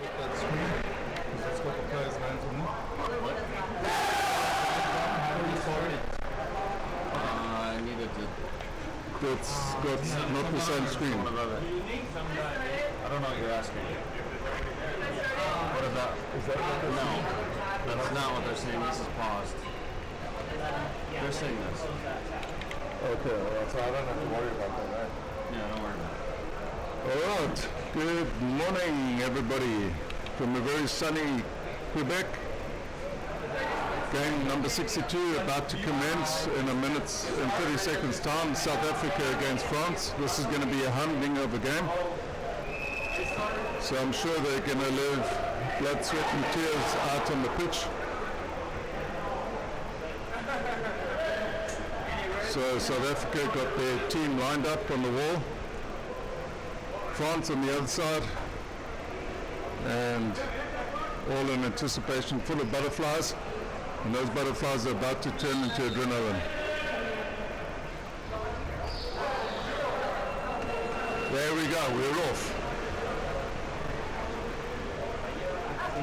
That screen, that's what the players learn to know. I needed to. That's got not the same screen. I don't know what you're asking. What about? Is that No, that's not what they're saying. This is paused. They're saying this. okay, well, so I don't have to worry about that, right? Yeah, don't worry about it. Alright, good morning everybody from a very sunny Quebec. Game number 62 about to commence in a minute and 30 seconds time. South Africa against France. This is going to be a humding of a game. So I'm sure they're going to live blood, sweat and tears out on the pitch. So South Africa got their team lined up on the wall. France on the other side, and all in anticipation, full of butterflies, and those butterflies are about to turn into adrenaline. There we go, we're off.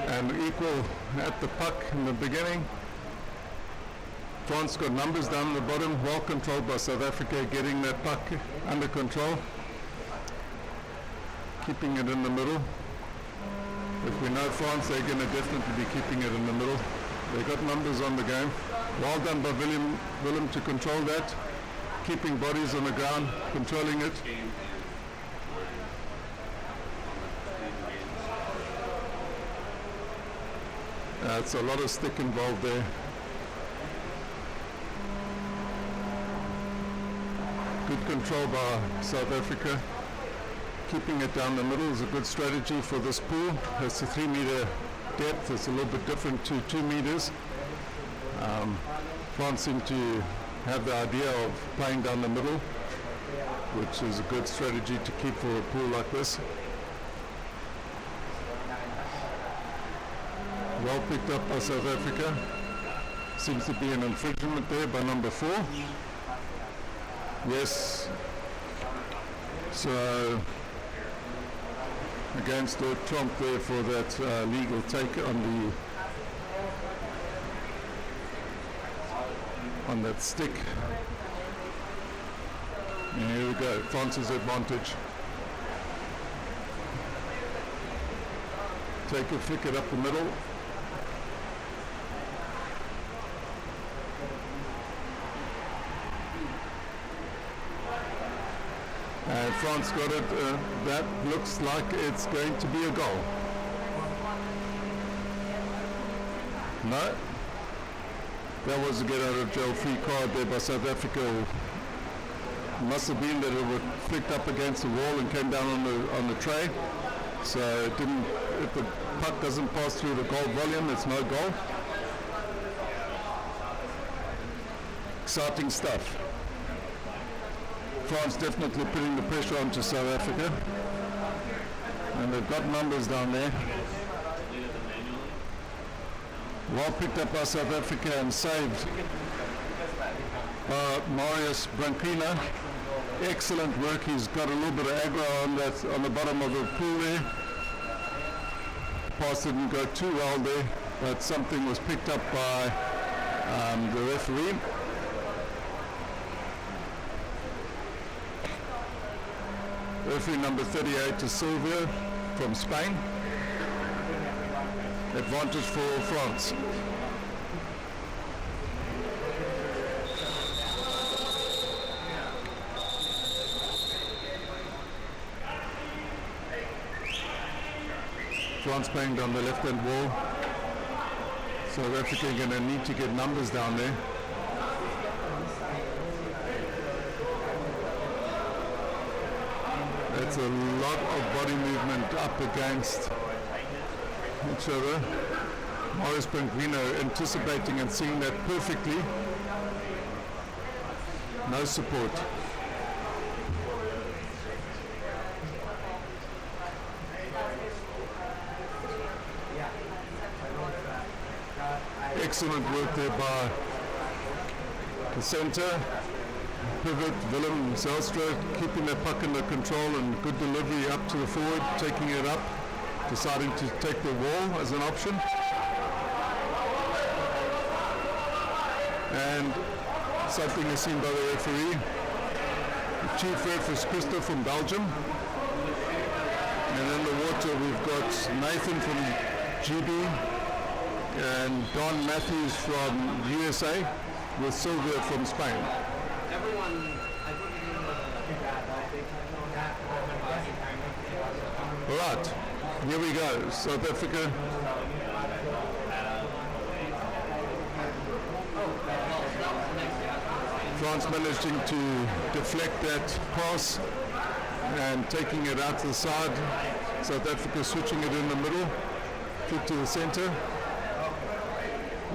And equal at the puck in the beginning. France got numbers down the bottom, well controlled by South Africa, getting that puck under control. Keeping it in the middle. If we know France, they're going to definitely be keeping it in the middle. They got numbers on the game. Well done by Willem to control that. Keeping bodies on the ground, controlling it. It's a lot of stick involved there. Good control by South Africa. Keeping it down the middle is a good strategy for this pool. It's a 3 meter depth. It's a little bit different to 2 meters. France seem to have the idea of playing down the middle, which is a good strategy to keep for a pool like this. Well picked up by South Africa. Seems to be an infringement there by number 4. Yes. So against Trump there for that legal take on that stick. And here we go, France's advantage. Take a flick it up the middle. And France got it. That looks like it's going to be a goal. No. That was a get out of jail free card there by South Africa. Must have been that it was flicked up against the wall and came down on the tray. So it didn't. If the puck doesn't pass through the goal volume, it's no goal. Exciting stuff. France definitely putting the pressure onto South Africa, and they've got numbers down there. Well picked up by South Africa and saved by Marius Branquina. Excellent work. He's got a little bit of aggro on the bottom of the pool there. Pass didn't go too well there, but something was picked up by the referee. Referee number 38 is Silvia from Spain. Advantage for France. France playing down the left hand wall. South Africa going to need to get numbers down there. It's a lot of body movement up against each other. Marius Branquina anticipating and seeing that perfectly. No support. Excellent work there by the center. Pivot, Willem Zelstra keeping that puck under control and good delivery up to the forward, taking it up. deciding to take the wall as an option. And something is seen by the referee. The chief ref is Christophe from Belgium. And in the water we've got Nathan from GB and Don Matthews from USA with Sylvia from Spain. Right, here we go. South Africa. France managing to deflect that pass and taking it out to the side. South Africa switching it in the middle, kick to the center.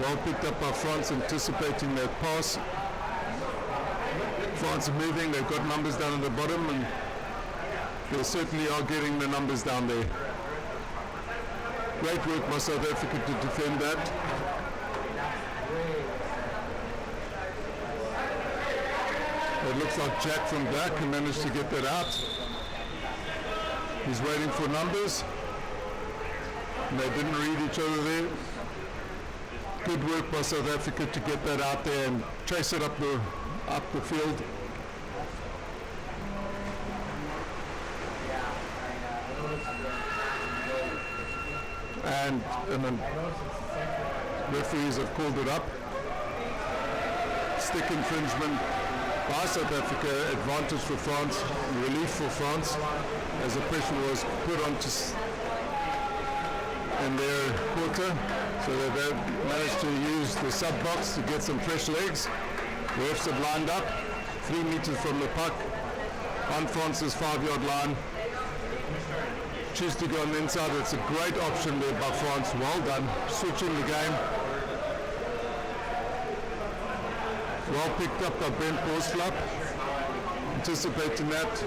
Well picked up by France, anticipating that pass. France are moving, they've got numbers down at the bottom, and they certainly are getting the numbers down there. Great work by South Africa to defend that. It looks like Jack from back and managed to get that out. He's waiting for numbers. And they didn't read each other there. Good work by South Africa to get that out there and chase it up the field. And then referees have called it up. Stick infringement by South Africa, advantage for France, relief for France, as the pressure was put onto in their quarter. So they've managed to use the sub box to get some fresh legs. The refs have lined up 3 meters from the puck on France's 5-yard line. Choose to go on the inside. It's a great option there by France. Well done, switching the game. Well picked up by Brent Borsflap. Anticipating that.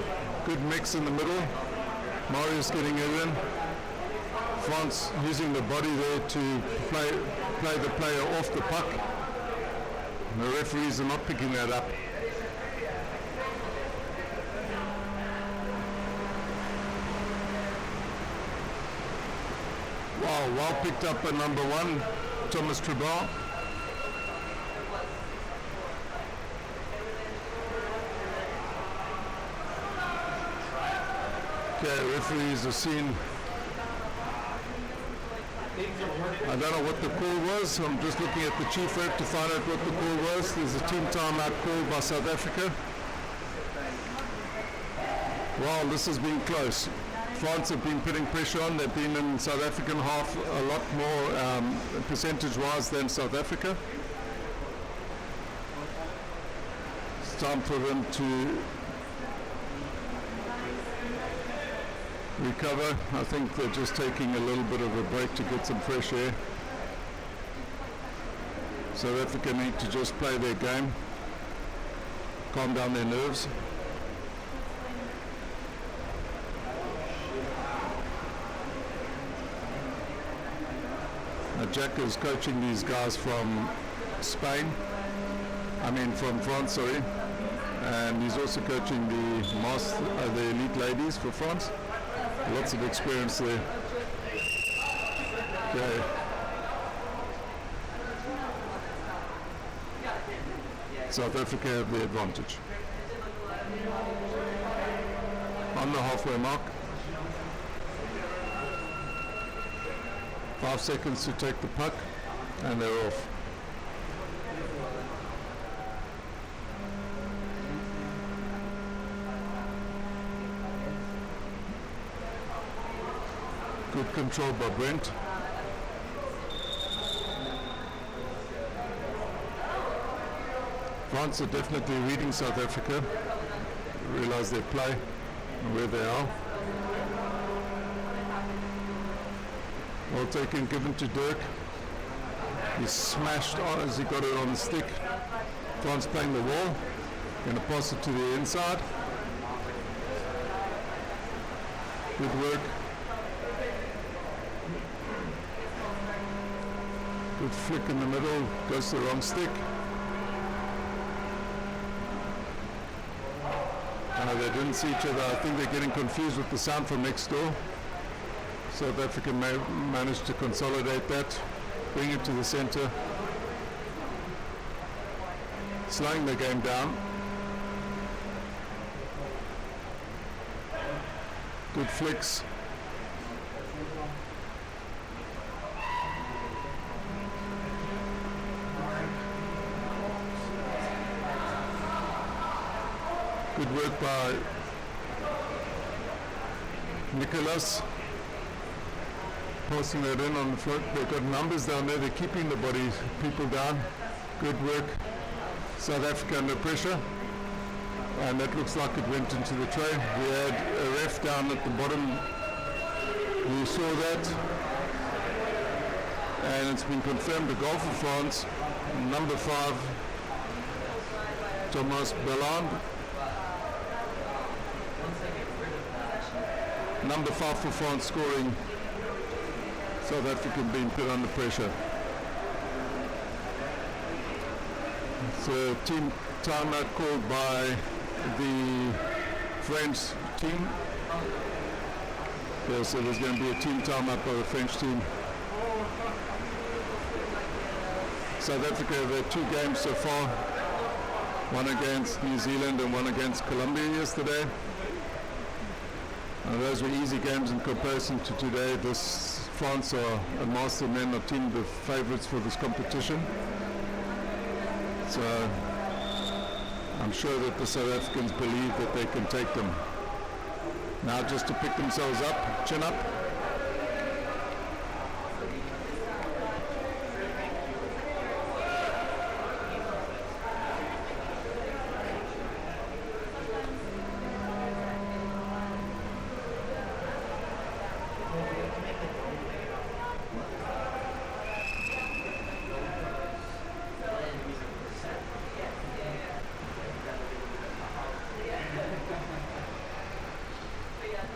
Good mix in the middle. Marius getting it in. France using the body there to play the player off the puck. And the referees are not picking that up. Wow, well picked up by number 1, Thomas Trubal. Okay, referees are seen. I don't know what the call was. I'm just looking at the chief ref to find out what the call was. There's a team timeout called by South Africa. Wow, this has been close. France have been putting pressure on. They've been in South African half a lot more percentage-wise than South Africa. It's time for them to recover. I think they're just taking a little bit of a break to get some fresh air. South Africa need to just play their game, calm down their nerves. Now Jack is coaching these guys from Spain, from France, sorry, and he's also coaching the elite ladies for France. Lots of experience there. Okay. South Africa have the advantage. On the halfway mark. 5 seconds to take the puck, and they're off. Good control by Brent. France are definitely reading South Africa, realize their play and where they are. Well taken, given to Dirk. He smashed on as he got it on the stick. France playing the wall. Going to pass it to the inside. Good work. Good flick in the middle, goes to the wrong stick. They didn't see each other. I think they're getting confused with the sound from next door. South Africa managed to consolidate that, bring it to the center, slowing the game down. Good flicks. Good work by Nicholas. Passing that in on the float. They've got numbers down there. They're keeping the body people down. Good work. South Africa under pressure. And that looks like it went into the tray. We had a ref down at the bottom. You saw that. And it's been confirmed a goal for France. Number 5, Thomas Belland. Number 5 for France scoring. South Africa being put under pressure. So team timeout called by the French team. Yeah, so there's going to be a team timeout by the French team. South Africa have had 2 games so far. One against New Zealand and one against Colombia yesterday. Those were easy games in comparison to today. France are a master men of team the favourites for this competition. So I'm sure that the South Africans believe that they can take them. Now just to pick themselves up, chin up.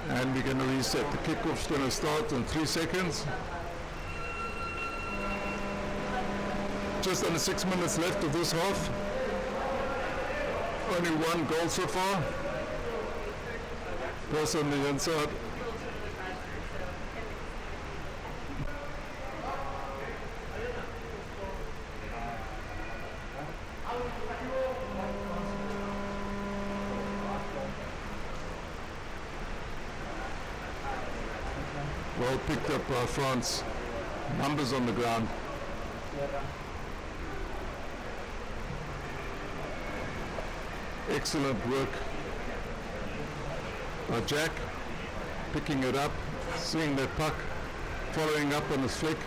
And we're going to reset. The kickoff's going to start in 3 seconds. Just under 6 minutes left of this half. Only 1 goal so far. Pass on the inside. Well picked up by France. Numbers on the ground. Excellent work by Jack. Picking it up, seeing that puck, following up on his flick.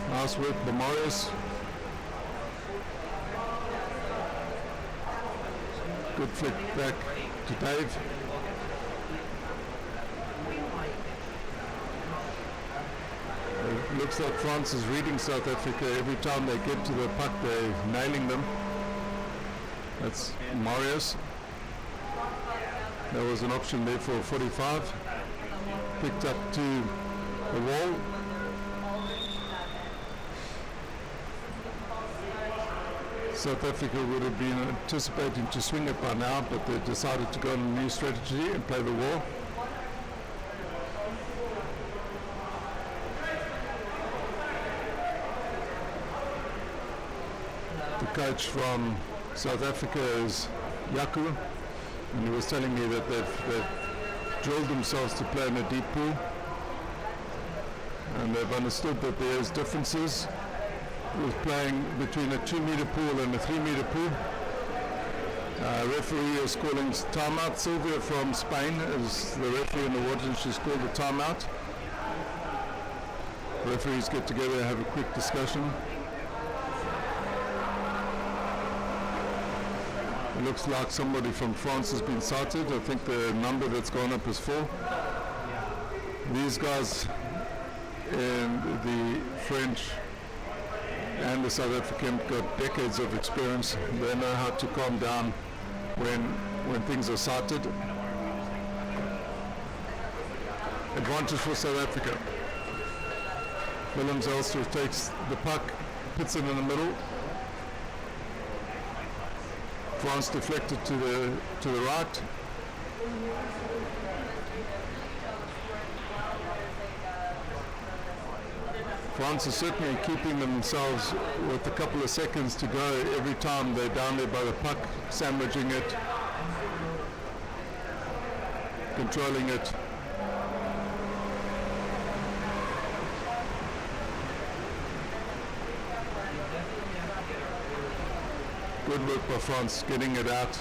Nice work by Marius. Good flick back to Dave. It looks like France is reading South Africa. Every time they get to the puck, they're nailing them. That's Marius. There was an option there for 45. Picked up to the wall. South Africa would have been anticipating to swing it by now, but they decided to go on a new strategy and play the wall. The coach from South Africa is Yaku, and he was telling me that they've drilled themselves to play in a deep pool, and they've understood that there's differences with playing between a 2-meter pool and a 3-meter pool. Referee is calling timeout. Sylvia from Spain is the referee in the water, and she's called the timeout. Referees get together and have a quick discussion. It looks like somebody from France has been sighted. I think the number that's gone up is 4. These guys in the French and the South African got decades of experience. They know how to calm down when things are sighted. Advantage for South Africa. Willem Zelstra takes the puck, puts it in the middle. France deflected to the right. France is certainly keeping themselves with a couple of seconds to go every time they're down there by the puck, sandwiching it, controlling it. Good work by France, getting it out.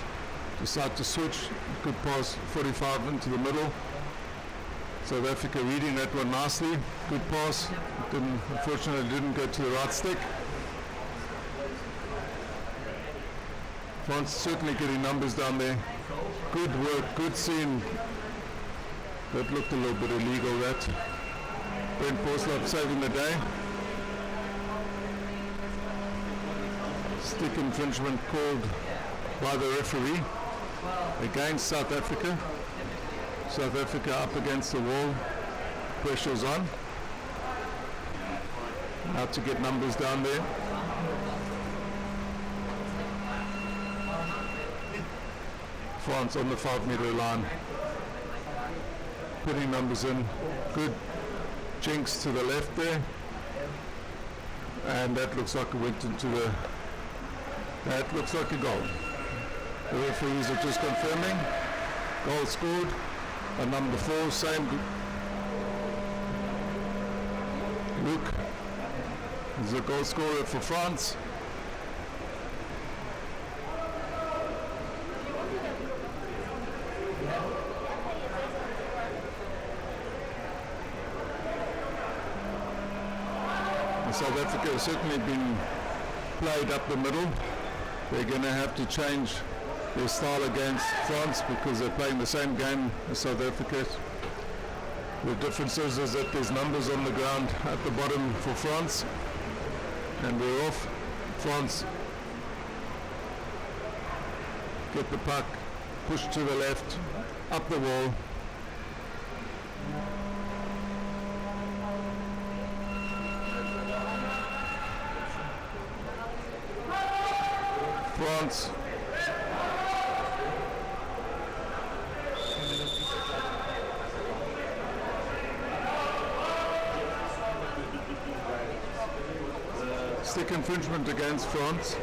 Decide to switch. Good pass, 45 into the middle. South Africa reading that one nicely. Good pass. Unfortunately didn't go to the right stick. France certainly getting numbers down there. Good work, good scene. That looked a little bit illegal, that. Brent Porslop saving the day. Stick infringement called by the referee against South Africa. South Africa up against the wall, pressure's on. Now to get numbers down there. France on the 5-meter line, putting numbers in. Good jinx to the left there, and that looks like it went into the. That looks like a goal. The referees are just confirming. Goal scored. And number 4, same. Luke is the goal scorer for France. And South Africa has certainly been played up the middle. They're going to have to change their style against France because they're playing the same game as South Africa. The difference is that there's numbers on the ground at the bottom for France, and we're off. France get the puck, push to the left, up the wall. France stick infringement against France.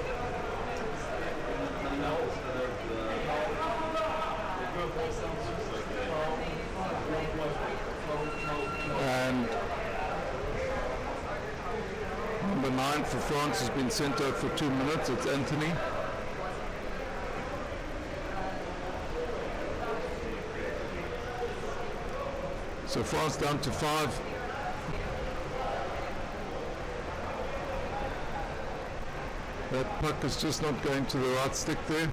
And number 9 for France has been sent out for 2 minutes. It's Anthony. So France down to 5. That puck is just not going to the right stick there.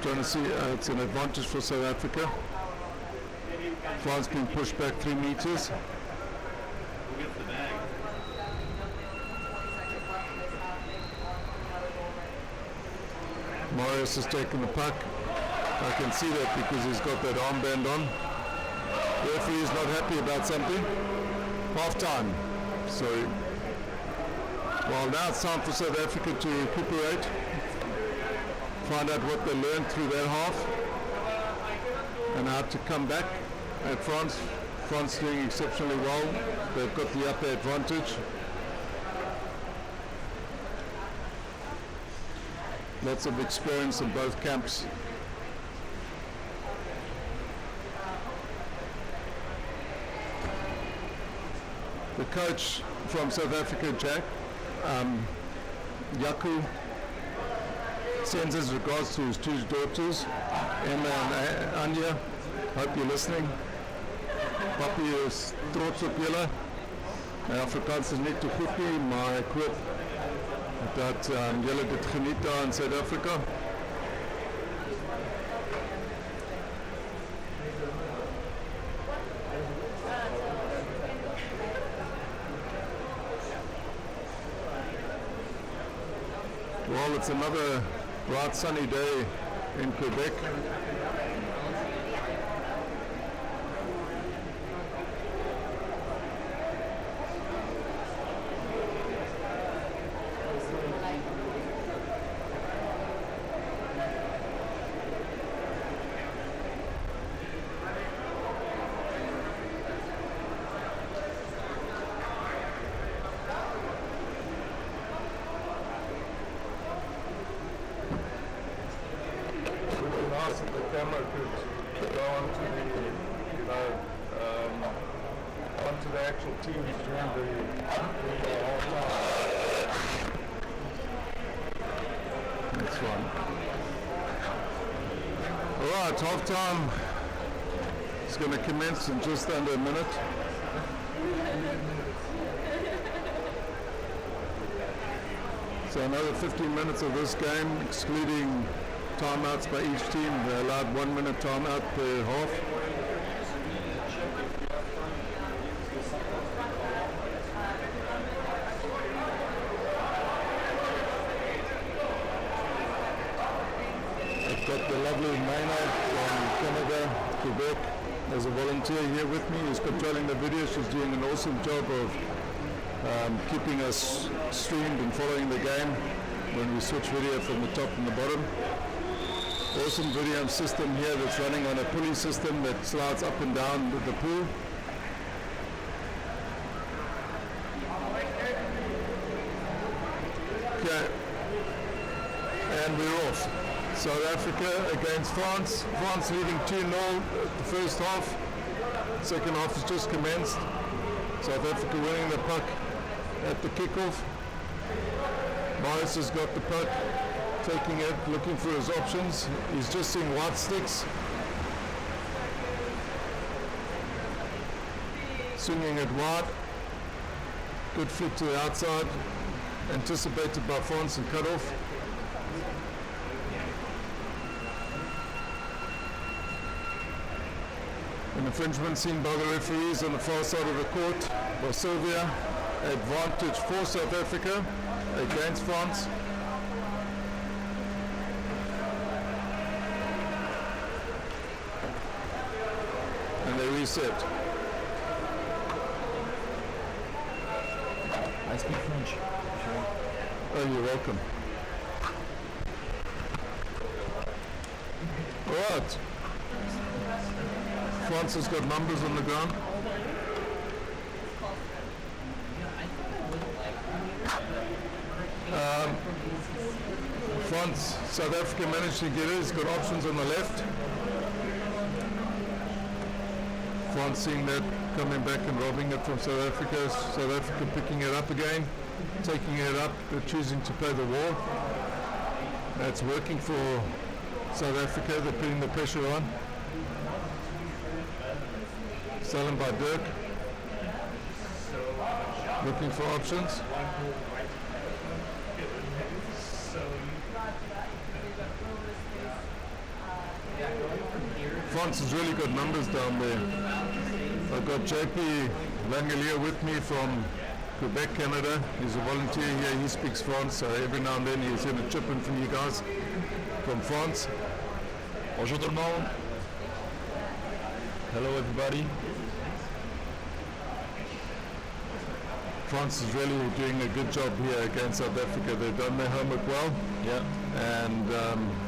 Trying to see, it's an advantage for South Africa. France being pushed back 3 meters. Marius has taken the puck. I can see that because he's got that armband on. The referee is not happy about something. Half time. So, well, now it's time for South Africa to recuperate. Find out what they learned through that half. And how to come back at France. France doing exceptionally well. They've got the upper advantage. Lots of experience in both camps. The coach from South Africa, Jack, Yaku, sends his regards to his 2 daughters, Emma and Anya. Hope you're listening. Papi is trots op julle. My Afrikaans is net te goed nie, maar ek hoop dat julle dit geniet daar in Suid-Afrika. Well, it's another bright sunny day in Quebec. Nice if the camera could go onto the, onto the actual teams during the whole time. That's fine. Alright, half time is going to commence in just under a minute. So another 15 minutes of this game, excluding timeouts by each team. They're allowed 1 minute timeout per half. I've got the lovely Maynard from Canada, Quebec, as a volunteer here with me. Who's controlling the video. She's doing an awesome job of keeping us streamed and following the game when we switch video from the top and the bottom. Awesome video system here that's running on a pulley system that slides up and down the pool. Okay, and we're off. South Africa against France. France leading 2-0 the first half. Second half has just commenced. South Africa winning the puck at the kickoff. Morris has got the puck, taking it, looking for his options. He's just seeing white sticks. Swinging it wide. Good flick to the outside. Anticipated by France and cut off. An infringement seen by the referees on the far side of the court by Sylvia. Advantage for South Africa against France. And they reset. I speak French. Sure. Oh, you're welcome. All right. France has got numbers on the ground. France, South Africa managed to get it. It's got options on the left. France seeing that, coming back and robbing it from South Africa. South Africa picking it up again, taking it up, but choosing to play the wall. That's working for South Africa. They're putting the pressure on. Stolen by Dirk. Looking for options. France has really got numbers down there. I've got JP Langelier with me from Quebec, Canada. He's a volunteer here. He speaks France, so every now and then he's going to chip in from you guys from France. Bonjour tout le monde. Hello everybody. France is really doing a good job here against South Africa. They've done their homework well. Yeah. And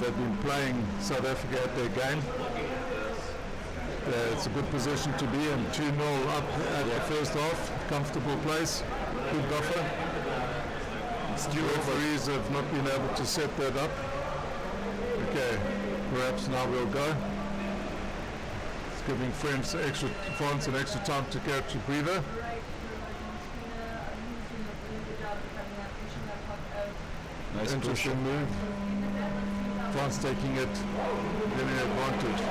they've been playing South Africa at their game. It's a good position to be in. 2-0 up at the first half. Comfortable place. Good buffer. The referees have not been able to set that up. Okay, perhaps now we'll go. It's giving France an extra time to catch a breather. Nice Interesting move. France taking it, getting advantage.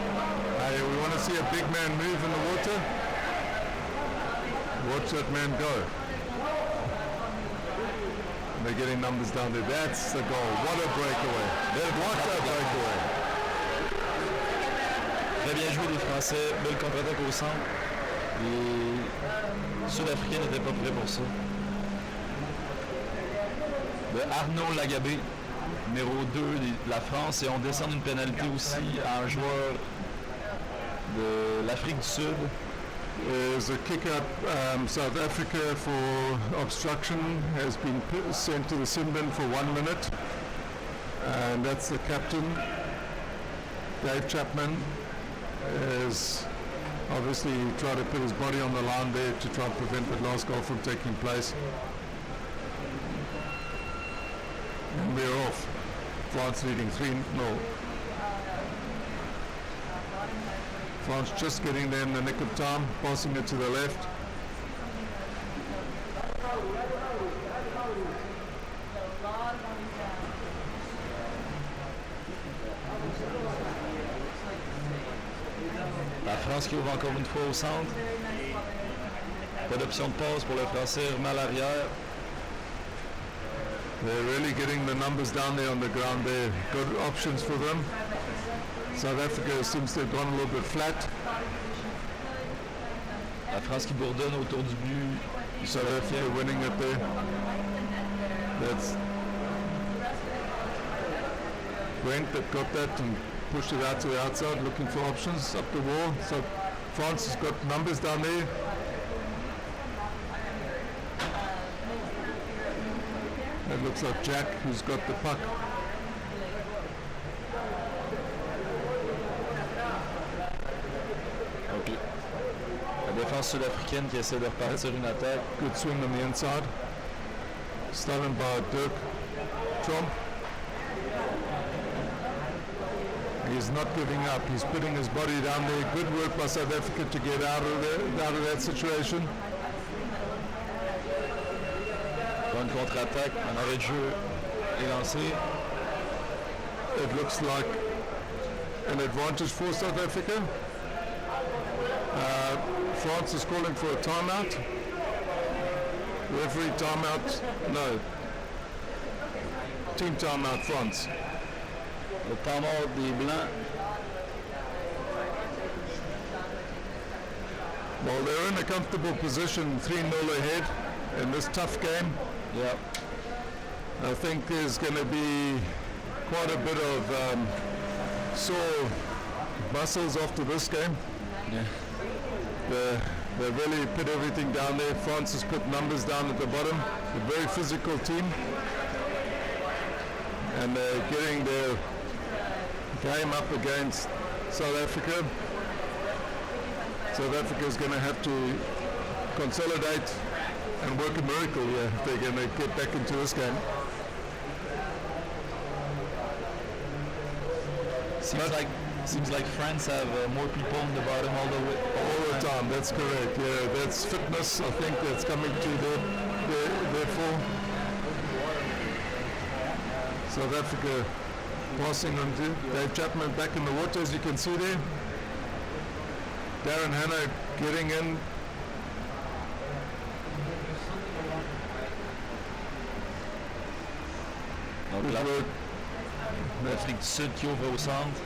We want to see a big man move in the water. Watch that man go. They're getting numbers down there. That's the goal. What a breakaway. What a breakaway. Très bien joué des Français. Belle contre-attaque au centre. Les Sud-Africains n'étaient pas prêts pour ça. De Arnaud Lagabé. numéro 2 de la France et on descend une pénalité aussi à un joueur de l'Afrique du Sud. There's a kick out. South Africa for obstruction has been sent to the sin bin for 1 minute. And that's the captain, Dave Chapman, is obviously trying to put his body on the line there to try and prevent the last goal from taking place. And we're off. France leading 3-0. France just getting there in the nick of time, passing it to the left. La France qui ouvre encore une fois au centre. Pas d'option de passe pour le Français, remet à l'arrière. They're really getting the numbers down there on the ground there. Good options for them. South Africa seems to have gone a little bit flat. La France qui bourdonne autour du but. South Africa winning it there. That's Brent that got that and pushed it out to the outside, looking for options up the wall. So France has got numbers down there. It looks like Jack who's got the puck. Okay. La défense sud-africaine qui essaie de repartir une attaque. Good swing on the inside. Stolen by Dirk Tromp. He's not giving up. He's putting his body down there. Good work by South Africa to get out of that situation. Bonne contre-attaque, un arrêt de jeu est lancé. It looks like an advantage for South Africa. France is calling for a timeout. Referee timeout. No. Team timeout, France. Le temps mort des Blancs. Well, they're in a comfortable position, 3-0 ahead in this tough game. Yep. I think there's going to be quite a bit of sore muscles after this game. Yeah. They really put everything down there. France has put numbers down at the bottom. A very physical team. And they're getting their game up against South Africa. South Africa is going to have to consolidate and work a miracle here if they're going to get back into this game. Seems like France have more people on the bottom all the time. That's correct. Yeah, that's fitness. I think that's coming to their full. South Africa passing on to Dave Chapman back in the water, as you can see there. Darren Hanna getting in. Donc l'Afrique du Sud qui ouvre au centre.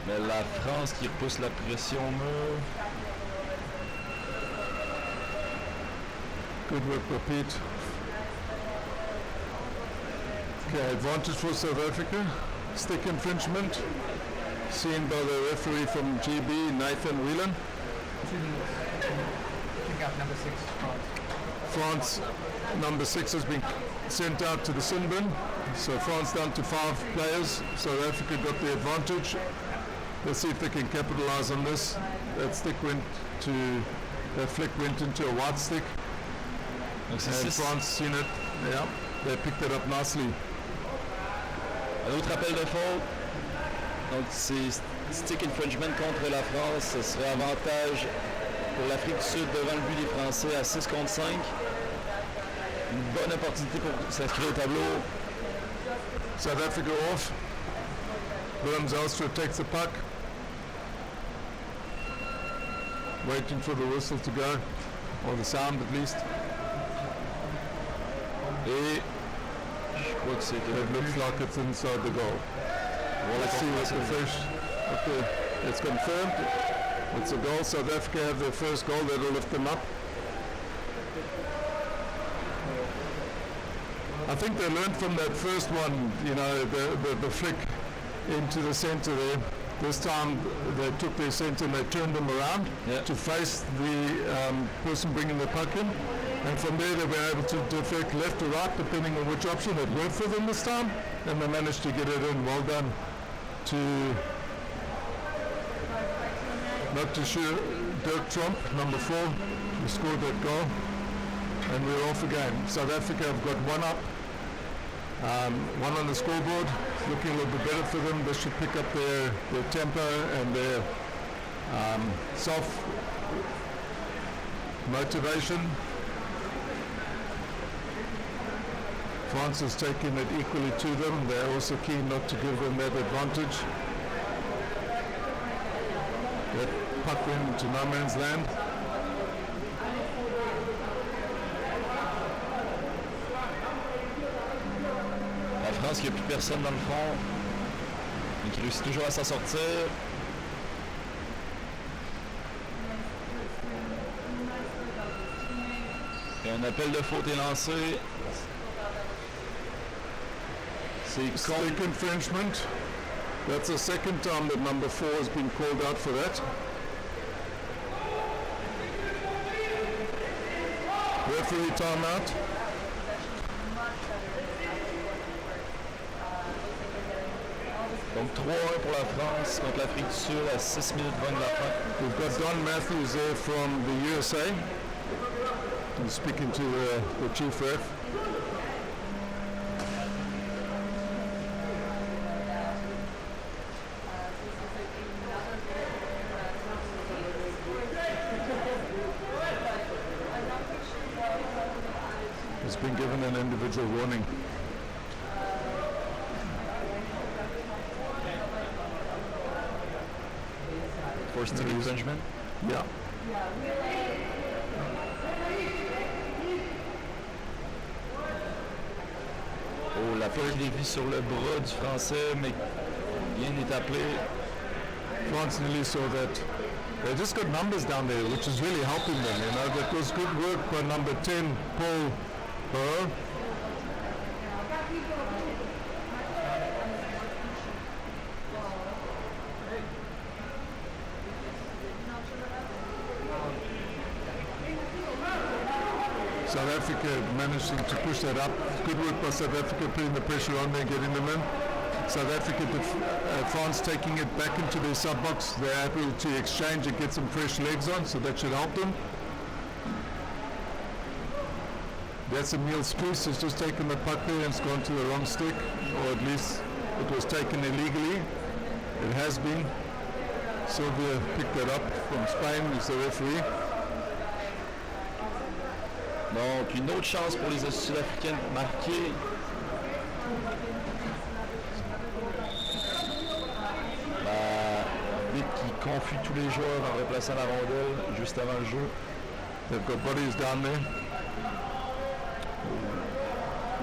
Mais la France qui repousse la pression au mur. Good work by Pete. Okay, advantage for South Africa. Stick infringement. Seen by the referee from GB, Nathan Whelan. Kick out number 6, France. France, number 6 has been sent out to the sin bin. So France down to 5 players. South Africa got the advantage. Let's see if they can capitalize on this. That flick went into a white stick. And France seen it. Yeah, they picked it up nicely. Un autre appel de faute. Donc c'est stick infringement contre la France. Ce serait avantage pour l'Afrique du Sud devant le but des Français à 6 contre 5. Une bonne opportunité pour s'inscrire au tableau. South Africa off. Willem-Zelstra takes the puck. Waiting for the whistle to go, or the sound at least. Et je crois que c'est it looks like it's inside the goal. Well, let's see what the fish. Okay, it's confirmed. It's a goal. South Africa have their first goal. That'll lift them up. I think they learned from that first one, you know, the flick into the center there. This time they took their center and they turned them around to face the person bringing the puck in. And from there they were able to deflect left or right depending on which option it worked for them this time. And they managed to get it in. Well done to Dr. Dirk Tromp, number 4, who scored that goal. And we're off again. South Africa have got one up. One on the scoreboard, looking a little bit better for them. They should pick up their tempo and their self-motivation. France has taken it equally to them. They're also keen not to give them that advantage. That puck went into no man's land. La France, il n'y a plus personne dans le fond, mais qui réussit toujours à s'en sortir. Et un appel de faute est lancé. C'est Stick infringement. That's the second time that number 4 has been called out for that. Referee timeout. Donc 3-1 pour la France contre l'Afrique du Sud à 6 minutes 20 de la fin. We've got Don Matthews there from the USA. He's speaking to the chief ref. He's been given an individual warning. For stick infringement? Yeah. Oh, la plaque est vue sur le bras du Français, mais rien n'est appelé. France nearly saw that. They just got numbers down there, which is really helping them. You know, that was good work by number 10, Paul Burrow. South Africa managing to push that up. Good work by South Africa, putting the pressure on there, getting them in. South Africa, France taking it back into their sub-box. They're able to exchange and get some fresh legs on, so that should help them. That's Emil Sprouse has just taken the puck there and it's gone to the wrong stick, or at least it was taken illegally. It has been. Sylvia picked that up from Spain, who's the referee. Donc, une autre chance pour les Sud-Africains de marquer. L'arbitre qui confie tous les joueurs en replaçant la rondelle juste avant le jeu. They've got bodies down there.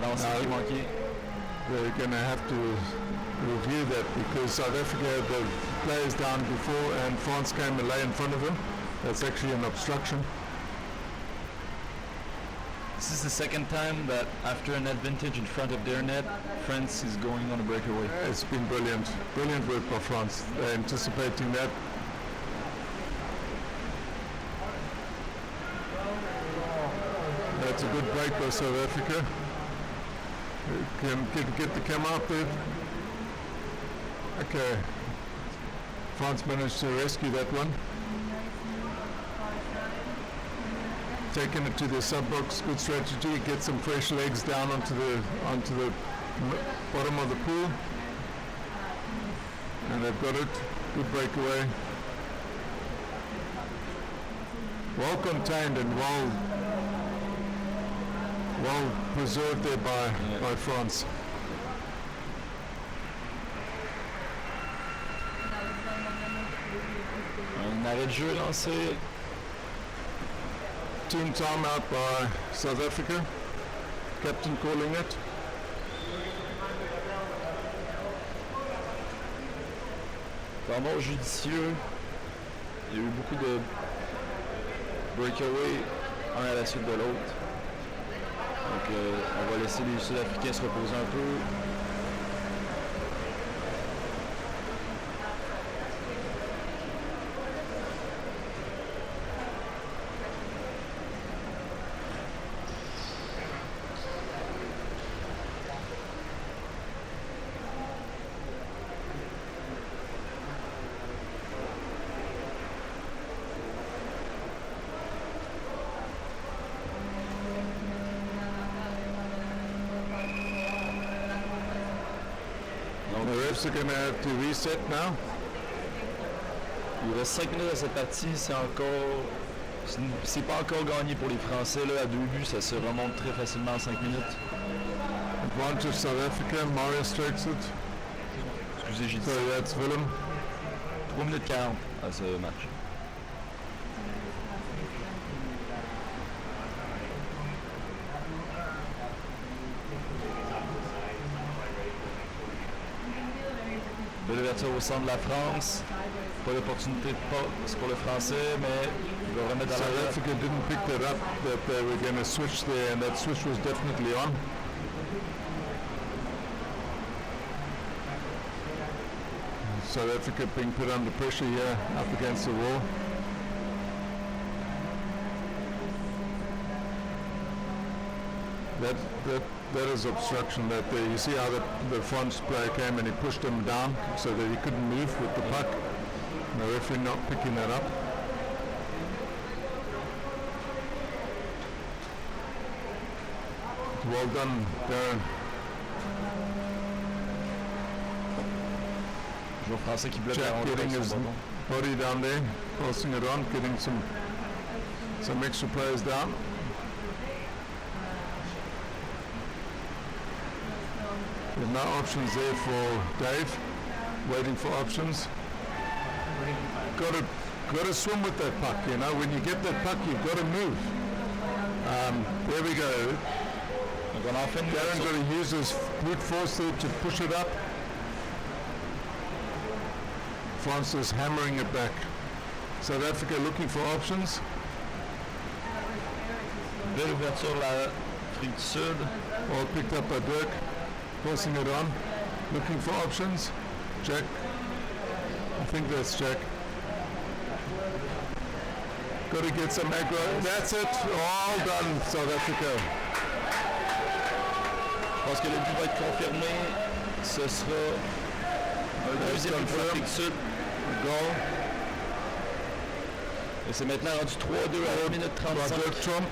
Non, c'est qui manqué. They're going to have to review that because South Africa had the players down before and France came and lay in front of them. That's actually an obstruction. This is the second time that after an advantage in front of their net, France is going on a breakaway. It's been brilliant. Brilliant work by France. They're anticipating that. That's a good break by South Africa. Can get the camera up there. Okay. France managed to rescue that one. Taking it to the sub-box, good strategy. Get some fresh legs down onto the bottom of the pool. And they've got it. Good breakaway. Well contained and well preserved there by France. Un arrêt de jeu lancé. Team timeout by South Africa. Captain calling it. Vraiment judicieux. Il y a eu beaucoup de breakaway, un à la suite de l'autre. Donc on va laisser les Sud-Africains se reposer un peu. The refs are going to have to reset now. Il reste 5 minutes à cette partie, c'est pas encore gagné pour les Français. Là, à 2 buts, ça se remonte très facilement en 5 minutes. Advantage South Africa, Marius takes it. Excusez, j'ai dit So that's Willem. 3 minutes 40 à ce match. Belle ouverture au centre de la France. Pas d'opportunité de passe pour le Français, mais il va remettre à South l'arrière. Africa didn't pick that up, that they were going to switch there, and that switch was definitely on. South Africa being put under pressure here, up against the wall. That is obstruction. That there, you see how the France player came and he pushed him down so that he couldn't move with the puck. The referee not picking that up. Well done, Darren. Joueur français qui bloque la Jack rondelle getting avec his son bâton. body down there, passing it on, getting some extra players down. There's no options there for Dave. Waiting for options. Got to swim with that puck. You know, when you get that puck, you've got to move. There we go. Donc on a enfin une Darren got to use his brute force there to push it up. Francis hammering it back. South Africa looking for options. belle ouverture de l'Afrique du Sud. All picked up by Dirk. Forcing it on. Looking for options. Jack. I think that's Jack. Got to get some aggro. That's it. All done, South Africa. Je pense que le but va être confirmé. Ce sera un deuxième but pour l'Afrique du Sud. Goal. Et c'est maintenant rendu 3-2 à 1 minute By 35. Dirk Trump.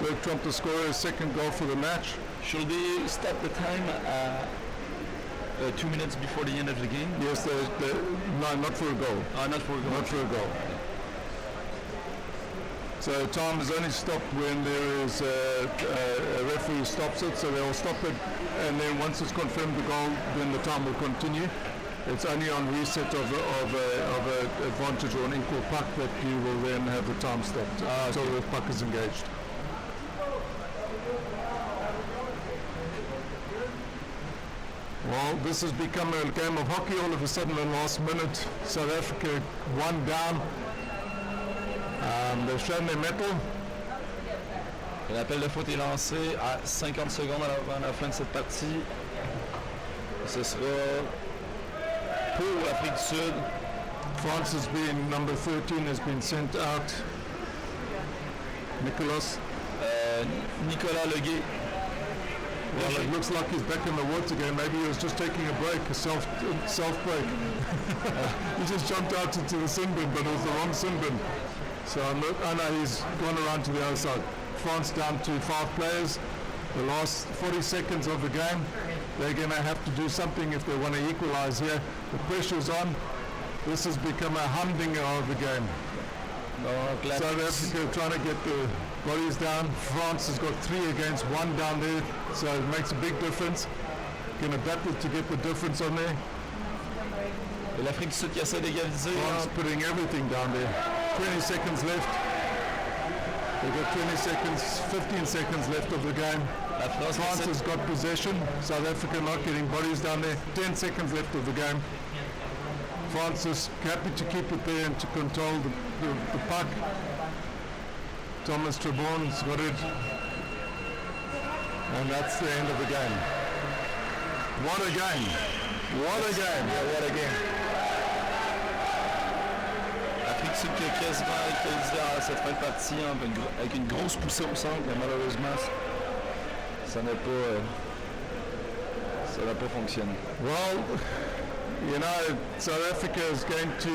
Dirk Trump to score his second goal for the match. Should they stop the time at 2 minutes before the end of the game? Yes, no, not for a goal. Not for a goal. Not for a goal. So time is only stopped when there is a referee who stops it, so they'll stop it, and then once it's confirmed the goal, then the time will continue. It's only on reset of a advantage or an equal puck that you will then have the time stopped until the puck is engaged. Well, this has become a game of hockey all of a sudden in the last minute. South Africa one down. They've shown their mettle. L'appel de faute est lancé à 50 secondes avant la fin de cette partie. Ce sera pour l'Afrique du Sud. France has been, number 13 has been sent out. Nicolas. Nicolas Leguet. Well, it looks like he's back in the woods again. Maybe he was just taking a break, a self break. He just jumped out into the sin bin, but it was the wrong sin bin. So I know he's gone around to the other side. France down to 5 players. The last 40 seconds of the game. They're going to have to do something if they want to equalize here. The pressure's on. This has become a humdinger of the game. South Africa trying to get the bodies down. France has got 3 against 1 down there, so it makes a big difference. Going to battle to get the difference on there. Et l'Afrique du Sud qui essaie d'égaliser. France putting everything down there. 20 seconds left. They've got 20 seconds, 15 seconds left of the game. France has got possession. South Africa not getting bodies down there. 10 seconds left of the game. France is happy to keep it there and to control the puck. Thomas Trebon's got it. And that's the end of the game. What a game! What a game! Yeah, what a game. L'Afrique du Sud qui a quasiment égalisé à cette fin de partie avec une grosse poussée au centre, mais malheureusement, ça n'a pas fonctionné. Well, you know, South Africa is going to.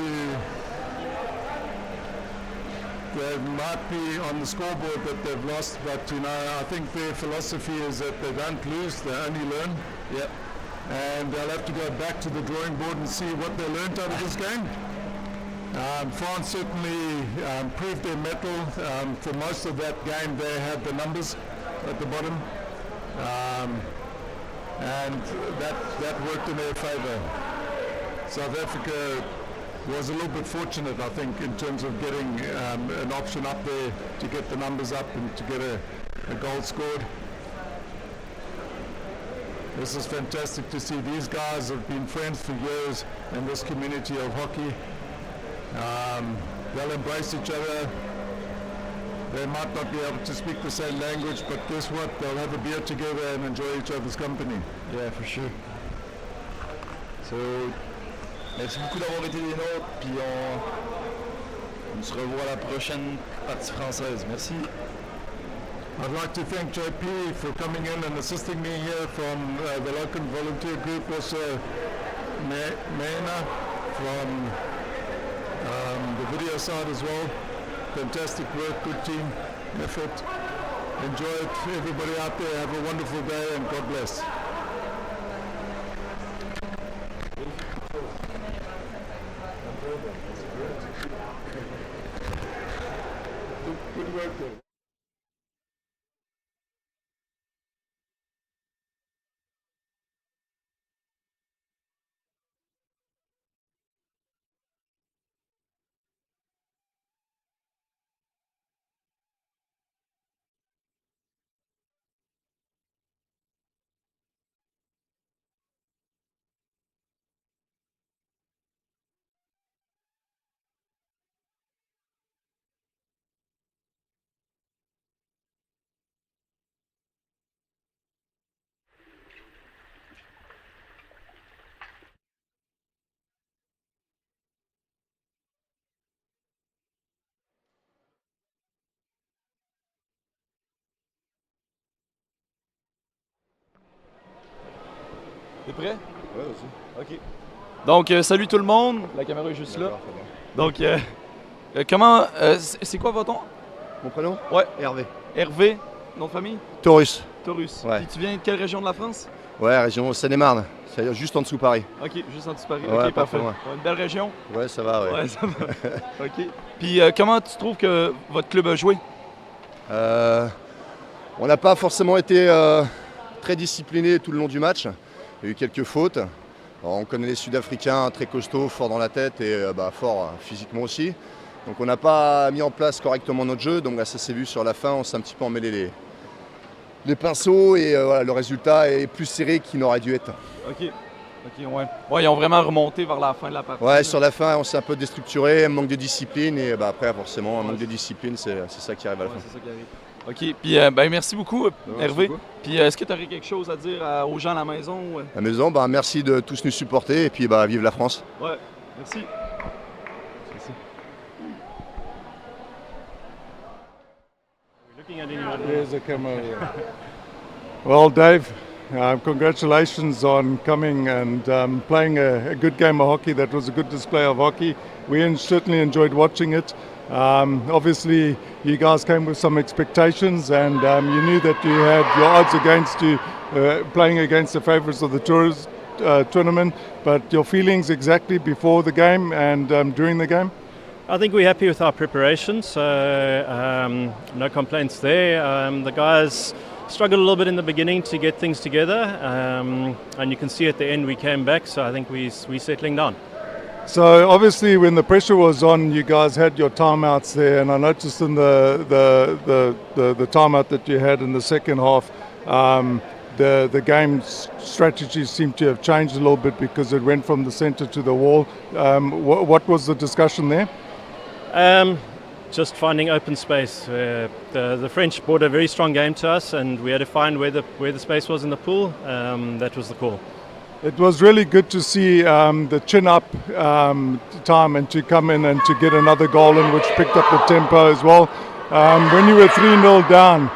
They might be on the scoreboard that they've lost, but you know, I think their philosophy is that they don't lose, they only learn. Yep. And they'll have to go back to the drawing board and see what they learned out of this game. France certainly proved their mettle. For most of that game, they had the numbers at the bottom, and that worked in their favour. South Africa was a little bit fortunate, I think, in terms of getting an option up there to get the numbers up and to get a goal scored. This is fantastic to see. These guys have been friends for years in this community of hockey. They'll embrace each other. They might not be able to speak the same language, but guess what? They'll have a beer together and enjoy each other's company. Yeah, for sure. So, merci beaucoup d'avoir été des nôtres, puis on se revoit à la prochaine partie française. Merci. I'd like to thank JP for coming in and assisting me here from the local volunteer group, also Mena from the video side as well. Fantastic work, good team effort. Enjoy it, everybody out there. Have a wonderful day and God bless. Good work there. T'es prêt? Ouais, vas-y. OK. Donc, salut tout le monde. La caméra est juste là. Donc, comment... c'est quoi votre nom? Mon prénom? Ouais. Hervé. Hervé. Nom de famille? Taurus. Taurus. Ouais. Puis tu viens de quelle région de la France? Ouais, région Seine-et-Marne. C'est juste en dessous de Paris. OK, juste en dessous de Paris. Ouais, OK, parfait. loin. Une belle région? Ouais, ça va, ouais. Ouais, ça va. OK. Puis comment tu trouves que votre club a joué? On n'a pas forcément été très discipliné tout le long du match. Il y a eu quelques fautes. Alors, on connaît les Sud-Africains très costauds, forts dans la tête et forts physiquement aussi. Donc on n'a pas mis en place correctement notre jeu. Donc là, ça s'est vu sur la fin, on s'est un petit peu emmêlé les pinceaux et voilà, le résultat est plus serré qu'il n'aurait dû être. OK. OK, ouais. Ouais, ils ont vraiment remonté vers la fin de la partie. Ouais, sur la fin, on s'est un peu déstructuré, un manque de discipline et après, forcément, un manque de discipline, c'est ça qui arrive à la fin. C'est ça qui arrive. OK, puis merci beaucoup, Hervé. Beaucoup. Puis est-ce que tu aurais quelque chose à dire aux gens à la maison? À la maison, merci de tous nous supporter et puis vive la France. Ouais, merci. There's a camera. Well, Dave, congratulations on coming and playing a good game of hockey. That was a good display of hockey. We certainly enjoyed watching it. Obviously, you guys came with some expectations and you knew that you had your odds against you playing against the favourites of the tournament. But your feelings exactly before the game and during the game? I think we're happy with our preparation, so no complaints there. The guys struggled a little bit in the beginning to get things together, and you can see at the end we came back, so I think we're settling down. So obviously, when the pressure was on, you guys had your timeouts there, and I noticed in the timeout that you had in the second half, the game's strategy seemed to have changed a little bit because it went from the centre to the wall. What was the discussion there? just finding open space. The French brought a very strong game to us, and we had to find where the space was in the pool. That was the call. It was really good to see the chin up time and to come in and to get another goal in, which picked up the tempo as well. When you were 3-0 down,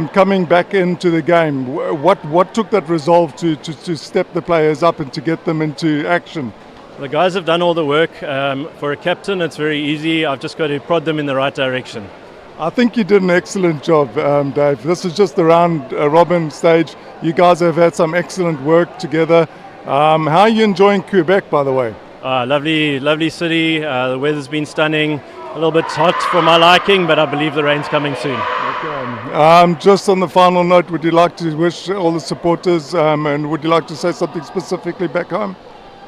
coming back into the game, what took that resolve to step the players up and to get them into action? The guys have done all the work. For a captain, it's very easy. I've just got to prod them in the right direction. I think you did an excellent job, Dave. This is just the round robin stage. You guys have had some excellent work together. How are you enjoying Quebec, by the way? Lovely city. The weather's been stunning. A little bit hot for my liking, but I believe the rain's coming soon. Okay. Just on the final note, would you like to wish all the supporters and would you like to say something specifically back home?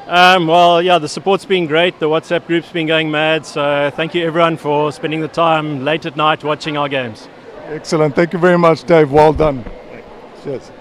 The support's been great. The WhatsApp group's been going mad. So thank you everyone for spending the time late at night watching our games. Excellent. Thank you very much, Dave. Well done. Cheers.